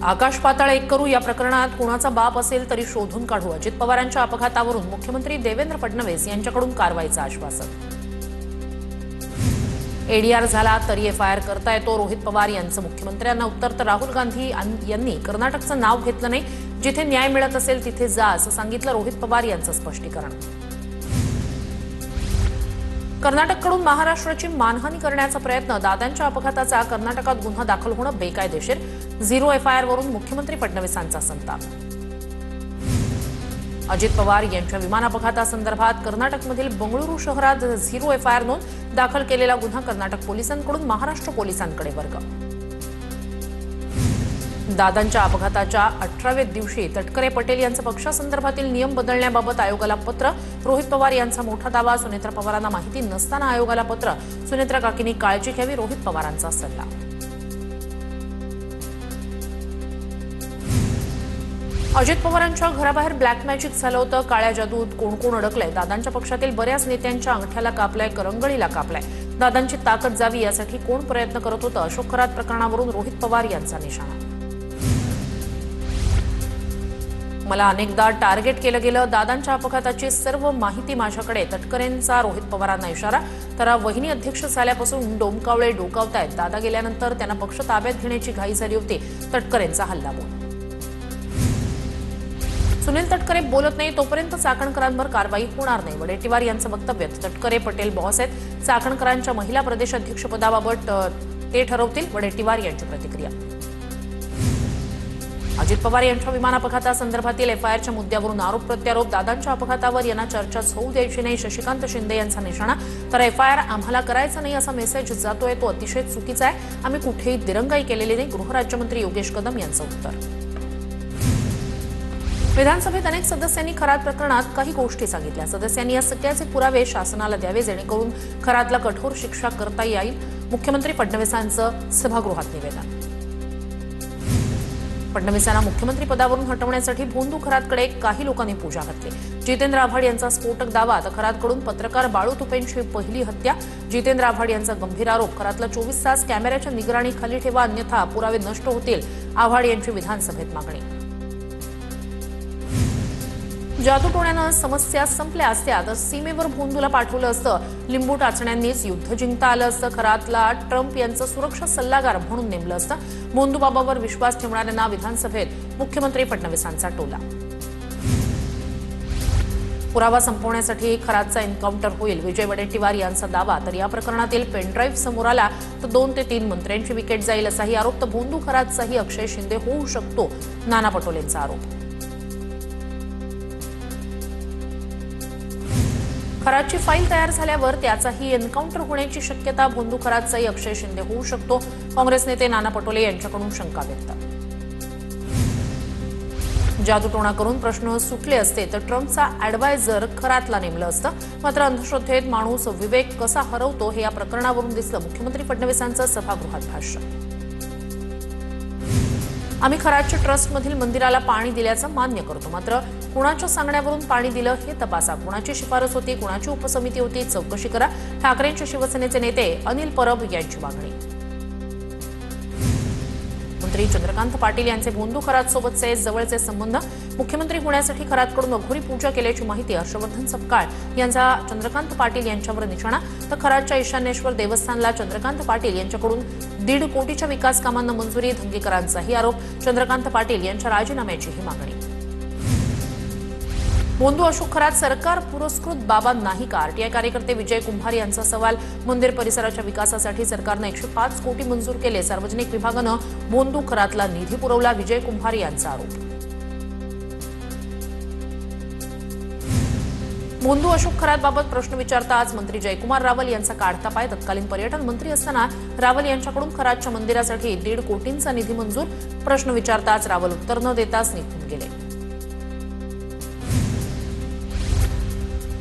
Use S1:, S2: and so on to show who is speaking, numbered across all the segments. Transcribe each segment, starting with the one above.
S1: आकाश पाताळ एक करू या प्रकरणात कुणाचा बाप असेल तरी शोधून काढू. अजित पवारांच्या अपघातावरून मुख्यमंत्री देवेंद्र फडणवीस यांच्याकडून कारवाईचं आश्वासन. एडीआर झाला तरी एफआयआर करता येतो, रोहित पवार यांचं मुख्यमंत्र्यांना उत्तर. तर राहुल गांधी यांनी कर्नाटकचं नाव घेतलं नाही, जिथे न्याय मिळत असेल तिथे जा असं सांगितलं रोहित पवार यांचं स्पष्टीकरण. कर्नाटककडून महाराष्ट्राची मानहानी करण्याचा प्रयत्न, दादांच्या अपघाताचा कर्नाटकात गुन्हा दाखल होणं बेकायदेशीर, 0 एफआयआर वरून मुख्यमंत्री फडणवीसांचा संताप. अजित पवार यांच्या विमान अपघातासंदर्भात कर्नाटकमधील बंगळुरू शहरात 0 एफआयआर नोंद, दाखल केलेला गुन्हा कर्नाटक पोलिसांकडून महाराष्ट्र पोलिसांकडे वर्ग. दादांच्या अपघाताच्या 18व्या दिवशी तटकरे पटेल यांचं पक्षासंदर्भातील नियम बदलण्याबाबत आयोगाला पत्र, रोहित पवार यांचा मोठा दावा, सुनेत्रा पवारांना माहिती नसताना आयोगाला पत्र, सुनेत्रा काकींनी काळजी घ्यावी, रोहित पवारांचा सल्ला. अजित पवारांच्या घराबाहेर ब्लॅक मॅजिक झालं होतं, काळ्या जादूत कोण कोण अडकलंय, दादांच्या पक्षातील बऱ्याच नेत्यांच्या अंगठ्याला कापलाय, करंगळीला कापलाय, दादांची ताकद जावी यासाठी कोण प्रयत्न करत होतं, अशोक खरात प्रकरणावरून रोहित पवार यांचा निशाणा. मला अनेकदा टार्गेट केलं गेलं, दादांच्या अपघाताची सर्व माहिती माझ्याकडे, तटकरेंचा रोहित पवारांना इशारा. तर वहिनी अध्यक्ष झाल्यापासून डोमकावळे डोकावतायत, दादा गेल्यानंतर त्यांना पक्ष ताब्यात घेण्याची घाई झाली होती, तटकरेंचा हल्लाबोल. सुनील तटकरे बोलत नाही तोपर्यंत चाकणकरांवर कारवाई होणार नाही, वडेट्टीवार यांचं वक्तव्य. तटकरे पटेल बॉस आहेत, चाकणकरांच्या महिला प्रदेश अध्यक्षपदाबाबत ते ठरवतील, वडेट्टीवार यांची प्रतिक्रिया. अजित पवार यांच्या विमान अपघातासंदर्भातील एफआयआरच्या मुद्द्यावरून आरोप प्रत्यारोप, दादांच्या अपघातावर यांना चर्चाच होऊ द्यायची नाही, शशिकांत शिंदे यांचा निशाणा. तर एफआयआर आम्हाला करायचा नाही असा मेसेज जातोय तो अतिशय चुकीचा आहे, आम्ही कुठेही दिरंगाई केलेली नाही, गृहराज्यमंत्री योगेश कदम यांचं उत्तर. विधानसभेत अनेक सदस्यांनी खरात प्रकरणात काही गोष्टी सांगितल्या, सदस्यांनी या सगळ्याचे पुरावे शासनाला द्यावे जेणेकरून खरातला कठोर शिक्षा करता येईल, मुख्यमंत्री फडणवीसांचं सभागृहात निवेदन. फडणवीसांना मुख्यमंत्री पदावरून हटवण्यासाठी भोंदू खरातकडे काही लोकांनी पूजा घातली, जितेंद्र आव्हाड यांचा स्फोटक दावा. तर खरातकडून पत्रकार बाळू तुपेंची पहिली हत्या, जितेंद्र आव्हाड यांचा गंभीर आरोप. खरातला 24 तास कॅमेऱ्याच्या निगराणीखाली ठेवा अन्यथा पुरावे नष्ट होतील, आव्हाड यांची विधानसभेत मागणी. जादूटोण्यानं समस्या संपल्या असत्या तर सीमेवर भोंदूला पाठवलं असतं, लिंबू टाचण्यांनीच युद्ध जिंकता आलं असतं, खरातला ट्रम्प यांचं सुरक्षा सल्लागार म्हणून नेमलं असतं, भोंदूबाबावर विश्वास ठेवणाऱ्यांना विधानसभेत मुख्यमंत्री फडणवीसांचा टोला. पुरावा संपवण्यासाठी खरातचा एन्काउंटर होईल, विजय वडेट्टीवार यांचा दावा. तर या प्रकरणातील पेनड्राईव्ह समोर आला तर 2 ते 3 मंत्र्यांची विकेट जाईल असाही आरोप. तर भोंदू खरातचाही अक्षय शिंदे होऊ शकतो, नाना पटोलेंचा आरोप. खरातची फाईल तयार झाल्यावर त्याचाही एन्काउंटर होण्याची शक्यता, भोंदू खरातचाही अक्षय शिंदे होऊ शकतो, काँग्रेस नेते नाना पटोले यांच्याकडून शंका व्यक्त. जादूटोणा करून प्रश्न सुटले असते तर ट्रम्पचा ॲडवायझर खरातला नेमलं असतं, मात्र अंधश्रद्धेत माणूस विवेक कसा हरवतो हे या प्रकरणावरून दिसलं, मुख्यमंत्री फडणवीसांचं सभागृहात भाष्य. आम्ही खरातच्या ट्रस्टमधील मंदिराला पाणी दिल्याचं मान्य करतो, मात्र कुणाच्या सांगण्यावरून पाणी दिलं हे तपासा, कुणाची शिफारस होती, कुणाची उपसमिती होती, चौकशी करा, ठाकरेंच्या शिवसेनेचे नेते अनिल परब यांची मागणी. मंत्री चंद्रकांत पाटील यांचे भोंदू खरातसोबतचे जवळचे संबंध, मुख्यमंत्री होण्यासाठी खरातकडून अघोरी पूजा केल्याची माहिती, हर्षवर्धन सपकाळ यांचा चंद्रकांत पाटील यांच्यावर निशाणा. तर खरातच्या ईशान्येश्वर देवस्थानला चंद्रकांत पाटील यांच्याकडून 1.5 कोटीच्या विकास कामांना मंजुरी, धंगेकरांचाही आरोप, चंद्रकांत पाटील यांच्या राजीनाम्याचीही मागणी. भोंदू अशोक खरात सरकार पुरस्कृत बाबा नाही का, आरटीआय कार्यकर्ते विजय कुंभार यांचा सवाल. मंदिर परिसराच्या विकासासाठी सरकारनं 105 कोटी मंजूर केले, सार्वजनिक विभागानं भोंदू खरातला निधी पुरवला, विजय कुंभार यांचा आरोप. भोंदू अशोक खरातबाबत प्रश्न विचारता आज मंत्री जयकुमार रावल यांचा काढता पाय, तत्कालीन पर्यटन मंत्री असताना रावल यांच्याकडून खरातच्या मंदिरासाठी 1.5 कोटींचा निधी मंजूर, प्रश्न विचारताच रावल उत्तर न देताच निघून गेले.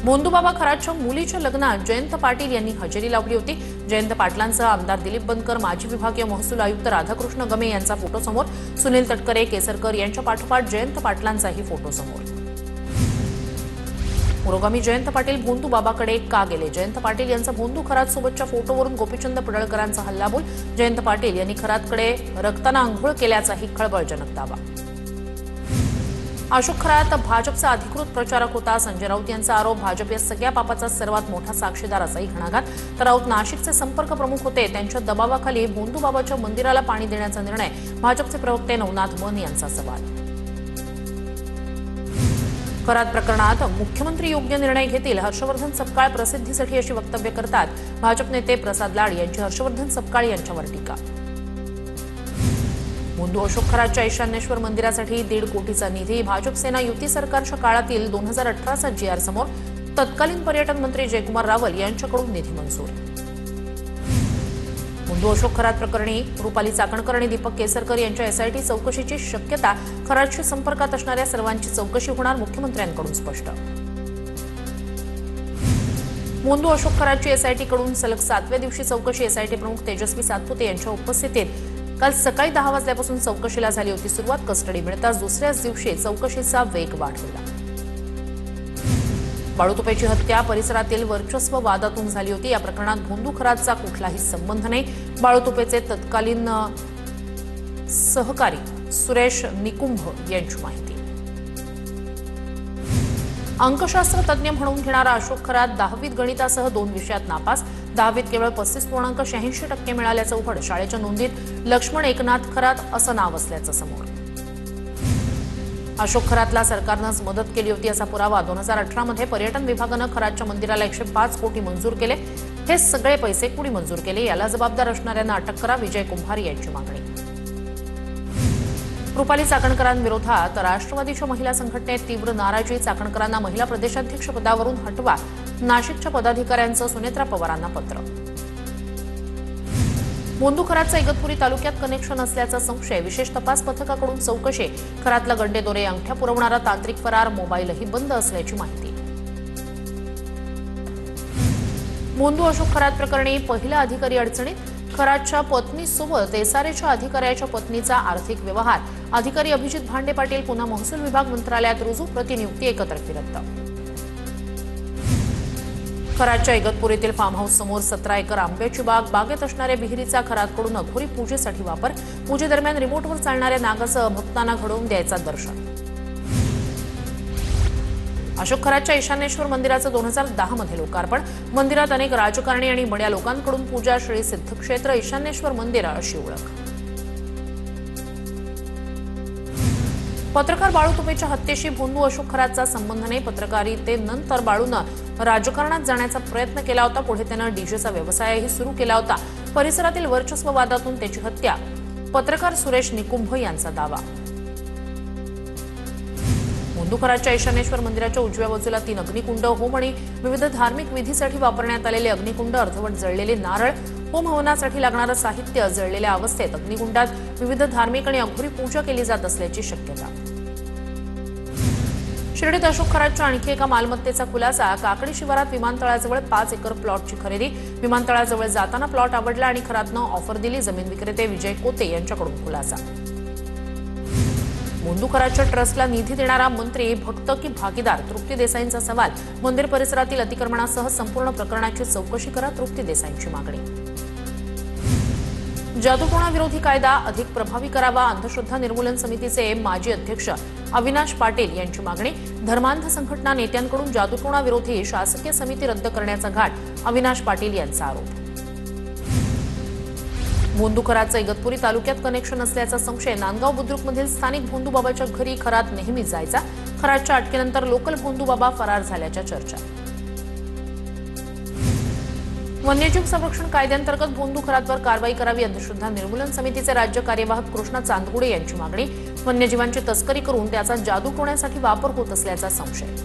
S1: भोंदूबाबा खरातच्या मुलीच्या लग्नात जयंत पाटील यांनी हजेरी लावली होती, जयंत पाटलांचा आमदार दिलीप बनकर, माजी विभागीय महसूल आयुक्त राधाकृष्ण गमे यांचा फोटो समोर, सुनील तटकरे केसरकर यांच्या पाठोपाठ जयंत पाटलांचाही फोटो समोर. पुरोगामी जयंत पाटील भोंदू बाबाकडे का गेले? जयंत पाटील यांचा भोंदू खरात सोबतच्या फोटोवरून गोपीचंद पडळकरांचा हल्लाबोल. जयंत पाटील यांनी खरातकडे रक्तानं अंघोळ केल्याचाही खळबळजनक दावा. अशोक खरात भाजपचा अधिकृत प्रचारक होता. संजय राऊत यांचा आरोप. भाजप या सगळ्या पापाचा सर्वात मोठा साक्षीदार असाही घणाघात. तर राऊत नाशिकचे संपर्क प्रमुख होते. त्यांच्या दबावाखाली भोंदू बाबाच्या मंदिराला पाणी देण्याचा निर्णय. भाजपचे प्रवक्ते नवनाथ मन यांचा सवाल. खरात प्रकरणात मुख्यमंत्री योग्य निर्णय घेतील. हर्षवर्धन सपकाळ प्रसिद्धीसाठी अशी वक्तव्य करतात. भाजप नेते प्रसाद लाड यांची हर्षवर्धन सपकाळ यांच्यावर टीका. भोंदू अशोक खरातच्या ईशान्येश्वर मंदिरासाठी 1.5 कोटीचा निधी. भाजप सेना युती सरकारच्या काळातील 2018चा GR समोर. तत्कालीन पर्यटन मंत्री जयकुमार रावल यांच्याकडून निधी मंजूर. भोंदू अशोक खरात प्रकरणी रुपाली चाकणकर आणि दीपक केसरकर यांच्या SIT चौकशीची शक्यता. खरातशी संपर्कात असणाऱ्या सर्वांची चौकशी होणार. मुख्यमंत्र्यांकडून स्पष्ट. भोंदू अशोक खरातची SIT कडून सलग 7व्या दिवशी चौकशी. SIT प्रमुख तेजस्वी सातपुते यांच्या उपस्थितीत काल सकाळी 10 वाजल्यापासून चौकशीला झाली होती सुरुवात. कस्टडी मिळताच दुसऱ्याच दिवशी चौकशीचा वेग वाढवला. बाळूतुपेची हत्या परिसरातील वर्चस्व वादातून झाली होती. या प्रकरणात भोंदू खरातचा कुठलाही संबंध नाही. बाळूतुपेचे तत्कालीन सहकारी सुरेश निकुंभ यांची माहिती. अंकशास्त्र तज्ज्ञ म्हणून घेणारा अशोक खरात 10वीत गणितासह 2 विषयात नापास. 10वीत केवळ 35.86% मिळाल्याचं उघड. शाळेच्या नोंदीत लक्ष्मण एकनाथ खरात असं नाव असल्याचं समोर. अशोक खरातला सरकारनंच मदत केली होती असा पुरावा. 2018मध्ये पर्यटन विभागानं खरातच्या मंदिराला 105 कोटी मंजूर केले. हे सगळे पैसे कुणी मंजूर केले याला जबाबदार असणाऱ्यांना अटक करा. विजय कुंभार यांची मागणी. रुपाली चाकणकरांविरोधात राष्ट्रवादीच्या महिला संघटनेत तीव्र नाराजी. चाकणकरांना महिला प्रदेशाध्यक्ष पदावरून हटवा. नाशिकच्या पदाधिकाऱ्यांचं सुनेत्रा पवारांना पत्र. भोंदू खरातचा इगतपुरी तालुक्यात कनेक्शन असल्याचा संशय. विशेष तपास पथकाकडून चौकशी. खरातला गंडेदोरे अंगठ्या पुरवणारा तांत्रिक फरार. मोबाईलही बंद असल्याची माहिती. भोंदू अशोक खरात प्रकरणी पहिला अधिकारी अडचणीत. खरातच्या पत्नीसोबत SRAच्या अधिकाऱ्याच्या पत्नीचा आर्थिक व्यवहार. अधिकारी अभिजित भांडे पाटील पुन्हा महसूल विभाग मंत्रालयात रुजू. प्रतिनियुक्ती एकतर्फी रद्द. खरातच्या इगतपुरीतील फार्म हाऊस समोर 17 एकर आंब्याची बाग. बागेत असणाऱ्या विहिरीचा खरातकडून अघोरी पूजेसाठी वापर. पूजेदरम्यान रिमोटवर चालणाऱ्या नागासह भक्तांना घडवून द्यायचा दर्शन. अशोक खरातच्या ईशान्येश्वर मंदिराचं 2010मध्ये लोकार्पण. मंदिरात अनेक राजकारणी आणि बड्या लोकांकडून पूजा. श्री सिद्धक्षेत्र ईशान्येश्वर मंदिर अशी ओळख. पत्रकार बाळूतुपेच्या हत्येशी भोंदू अशोक खरातचा संबंध नाही. पत्रकारितेनंतर बाळूनं राजकारणात जाण्याचा प्रयत्न केला होता. पुढे त्यानं डीजेचा व्यवसायही सुरू केला होता. परिसरातील वर्चस्व वादातून त्याची हत्या. पत्रकार सुरेश निकुंभ यांचा दावा. भोंदू खरातच्या ईशान्येश्वर मंदिराच्या उजव्या बाजूला 3 अग्निकुंड. होम आणि विविध धार्मिक विधीसाठी वापरण्यात आलेले अग्निकुंड. अर्धवट जळलेले नारळ. होम हवनासाठी लागणारं साहित्य जळलेल्या अवस्थेत. अग्निकुंडात विविध धार्मिक आणि अघोरी पूजा केली जात असल्याची शक्यता. शिर्डीत अशोक खरातच्या आणखी एका मालमत्तेचा खुलासा. काकडी शिवारात विमानतळाजवळ 5 एकर प्लॉटची खरेदी. विमानतळाजवळ जाताना प्लॉट आवडला आणि खरातनं ऑफर दिली. जमीन विक्रेते विजय कोते यांच्याकडून खुलासा. भोंदू खरातच्या ट्रस्टला निधी देणारा मंत्री भक्त की भागीदार? तृप्ती देसाईंचा सवाल. मंदिर परिसरातील अतिक्रमणासह संपूर्ण प्रकरणाची चौकशी करा. तृप्ती देसाईंची मागणी. जादूटोणा विरोधी कायदा अधिक प्रभावी करावा. अंधश्रद्धा निर्मूलन समितीचे माजी अध्यक्ष अविनाश पाटील यांची मागणी. धर्मांध संघटना नेत्यांकडून जादूटोणा विरोधी शासकीय समिती रद्द करण्याचा घाट. अविनाश पाटील यांचा आरोप. भोंदू खरातचं इगतपुरी तालुक्यात कनेक्शन असल्याचा संशय. नांदगाव बुद्रुकमधील स्थानिक भोंदू बाबाच्या घरी खरात नेहमीच जायचा. खरातच्या अटकेनंतर लोकल भोंदू बाबा फरार झाल्याच्या चर्चा. वन्यजीव संरक्षण कायद्याअंतर्गत भोंदू खरातवर कारवाई करावी. अंधश्रद्धा निर्मूलन समितीचे राज्य कार्यवाहक कृष्णा चांदगुडे यांची मागणी. वन्यजीवांची तस्करी करून त्याचा जादूटोण्यासाठी वापर होत असल्याचा संशय.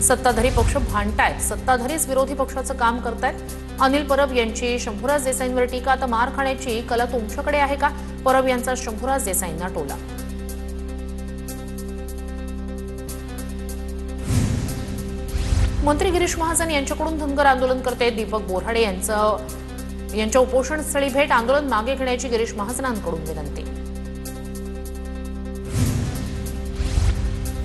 S1: सत्ताधारी पक्ष भांडतायत. सत्ताधारीच विरोधी पक्षाचं काम करतायत. अनिल परब यांची शंभूराज देसाईंवर टीका. आता मार खाण्याची कला तुमच्याकडे आहे का? परब यांचा शंभूराज देसाईंना टोला. मंत्री गिरीश महाजन यांच्याकडून धनगर आंदोलन करते. दीपक बोराडे यांच्या उपोषणस्थळी भेट. आंदोलन मागे घेण्याची गिरीश महाजनांकडून विनंती.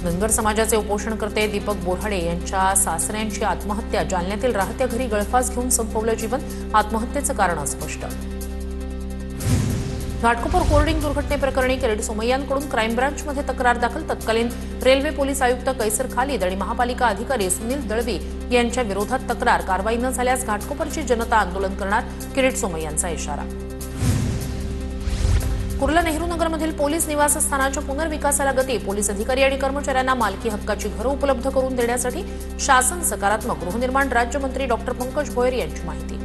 S1: धनगर समाजाचे उपोषणकर्ते दीपक बोऱ्हाडे यांच्या सासऱ्यांची आत्महत्या. जालन्यातील राहत्या घरी गळफास घेऊन संपवलं जीवन. आत्महत्येचं कारण अस्पष्ट. घाटकोपर होर्डिंग दुर्घटनेप्रकरणी किरीट सोमय्यांकडून क्राईम ब्रांचमध्ये तक्रार दाखल. तत्कालीन रेल्वे पोलीस आयुक्त कैसर खालिद आणि महापालिका अधिकारी सुनील दळवी यांच्या विरोधात तक्रार. कारवाई न झाल्यास घाटकोपरची जनता आंदोलन करणार. किरीट सोमय्यांचा इशारा. कुर्ला नेहरू नगरमधील पोलीस निवासस्थानाच्या पुनर्विकासाला गती. पोलीस अधिकारी आणि कर्मचाऱ्यांना मालकी हक्काची घरं उपलब्ध करून देण्यासाठी शासन सकारात्मक. गृहनिर्माण राज्यमंत्री डॉक्टर पंकज भोयर यांची माहिती.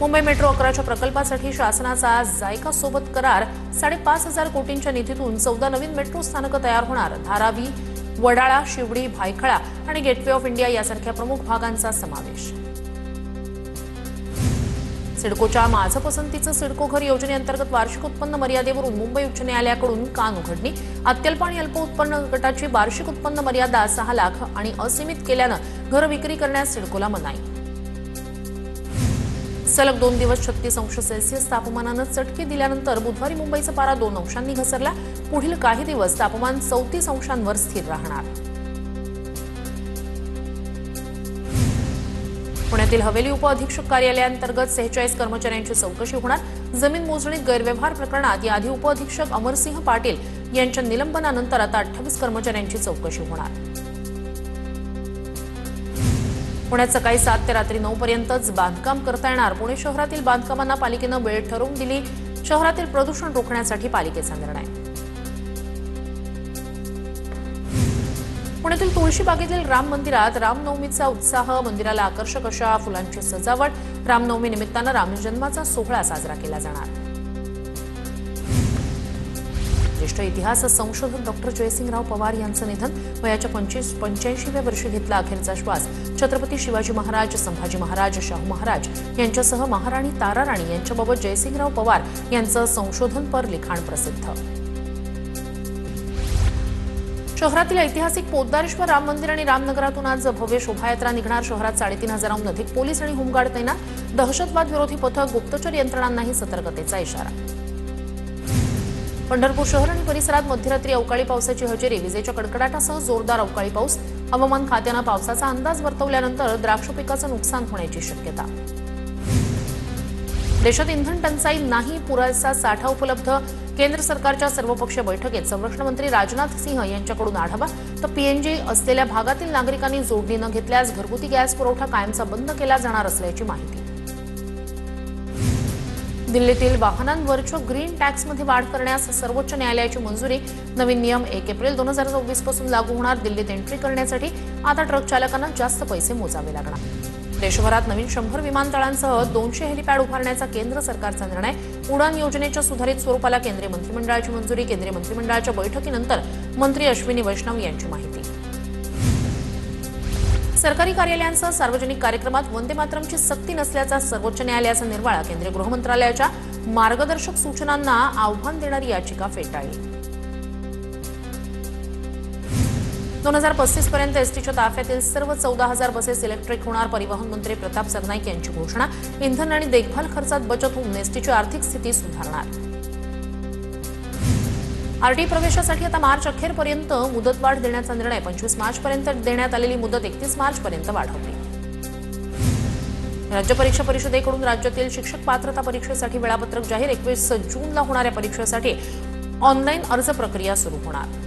S1: मुंबई मेट्रो 11च्या प्रकल्पासाठी शासनाचा जायका सोबत करार. 5,500 कोटींच्या निधीतून 14 नवीन मेट्रो स्थानकं तयार होणार. धारावी, वडाळा, शिवडी, भायखळा आणि गेटवे ऑफ इंडिया यासारख्या प्रमुख भागांचा समावेश. सिडकोच्या माझं पसंतीचं सिडको घर योजनेअंतर्गत वार्षिक उत्पन्न मर्यादेवरून मुंबई उच्च न्यायालयाकडून कान उघडणी. अत्यल्प आणि अल्प उत्पन्न गटाची वार्षिक उत्पन्न मर्यादा 6 लाख आणि असीमित केल्यानं घर विक्री करण्यास सिडकोला मनाई. सलग 2 दिवस 36 अंश सेल्सिअस तापमानानं चटके दिल्यानंतर बुधवारी मुंबईचा पारा 2 अंशांनी घसरला. पुढील काही दिवस तापमान 34 अंशांवर स्थिर राहणार. पुण्यातील हवेली उपअधीक्षक कार्यालयाअंतर्गत 46 कर्मचाऱ्यांची चौकशी होणार. जमीन मोजणीत गैरव्यवहार प्रकरणात याआधी उपअधीक्षक अमरसिंह पाटील यांच्या निलंबनानंतर आता 28 कर्मचाऱ्यांची चौकशी होणार. पुण्यात सकाळी 7 ते रात्री 9 पर्यंतच बांधकाम करता येणार. पुणे शहरातील बांधकामांना पालिकेनं वेळ ठरवून दिली. शहरातील प्रदूषण रोखण्यासाठी पालिकेचा निर्णय. पुण्यातील तुळशीबागेतील राम मंदिरात रामनवमीचा उत्साह. मंदिराला आकर्षक अशा फुलांची सजावट. रामनवमी निमित्तानं रामजन्माचा सोहळा साजरा केला जाणार. ज्येष्ठ इतिहास संशोधक डॉक्टर जयसिंगराव पवार यांचं निधन. वयाच्या 85व्या वर्षी घेतला अखेरचा श्वास. छत्रपती शिवाजी महाराज, संभाजी महाराज, शाहू महाराज यांच्यासह महाराणी ताराराणी यांच्याबाबत जयसिंगराव पवार यांचं संशोधनपर लिखाण प्रसिद्ध. शहरातील ऐतिहासिक पोद्दारेश्वर राम मंदिर आणि रामनगरातून आज भव्य शोभायात्रा निघणार. शहरात 3,500हून अधिक पोलीस आणि होमगार्ड तैनात. दहशतवाद विरोधी पथक, गुप्तचर यंत्रणांनाही सतर्कतेचा इशारा. पंढरपूर शहर आणि परिसरात मध्यरात्री अवकाळी पावसाची हजेरी. विजेच्या कडकडाटासह जोरदार अवकाळी पाऊस. हवामान खात्यानं पावसाचा अंदाज वर्तवल्यानंतर द्राक्ष पिकाचं नुकसान होण्याची शक्यता. देशात इंधन टंचाई नाही, पुरेसा साठा उपलब्ध. केंद्र सरकारच्या सर्वपक्षीय बैठकीत संरक्षण मंत्री राजनाथ सिंह यांच्याकडून आढावा. तर पीएनजी असलेल्या भागातील नागरिकांनी जोडणी न घेतल्यास घरगुती गॅस पुरवठा कायमचा बंद केला जाणार असल्याची माहिती. दिल्लीतील वाहनांवरच्या ग्रीन टॅक्समध्ये वाढ करण्यास सर्वोच्च न्यायालयाची मंजुरी. नवीन नियम 1 एप्रिल 2024 पासून लागू होणार. दिल्लीत एंट्री करण्यासाठी आता ट्रक चालकांना जास्त पैसे मोजावे लागणार. देशभरात नवीन 100 विमानतळांसह 200 हेलिपॅड उभारण्याचा केंद्र सरकारचा निर्णय. उडान योजनेच्या सुधारित स्वरूपाला केंद्रीय मंत्रिमंडळाची मंजुरी. केंद्रीय मंत्रिमंडळाच्या बैठकीनंतर मंत्री अश्विनी वैष्णव यांची माहिती. सरकारी कार्यालयांसह सार्वजनिक कार्यक्रमात वंदे मातरमची सक्ती नसल्याचा सर्वोच्च न्यायालयाचा निर्वाळा. केंद्रीय गृह मंत्रालयाच्या मार्गदर्शक सूचनांना आव्हान देणारी याचिका फेटाळली. 2035 पर्यंत एसटीच्या ताफ्यातील सर्व 14,000 बसेस इलेक्ट्रिक होणार. परिवहन मंत्री प्रताप सरनाईक यांची घोषणा. इंधन आणि देखभाल खर्चात बचत होऊन एसटीची आर्थिक स्थिती सुधारणार. आरटी प्रवेशासाठी आता मार्च अखेरपर्यंत मुदतवाढ देण्याचा निर्णय. 25 मार्चपर्यंत देण्यात आलेली मुदत 31 मार्चपर्यंत वाढवली. राज्य परीक्षा परिषदेकडून राज्यातील शिक्षक पात्रता परीक्षेसाठी वेळापत्रक जाहीर. 21 जूनला होणाऱ्या परीक्षेसाठी ऑनलाईन अर्ज प्रक्रिया सुरू होणार.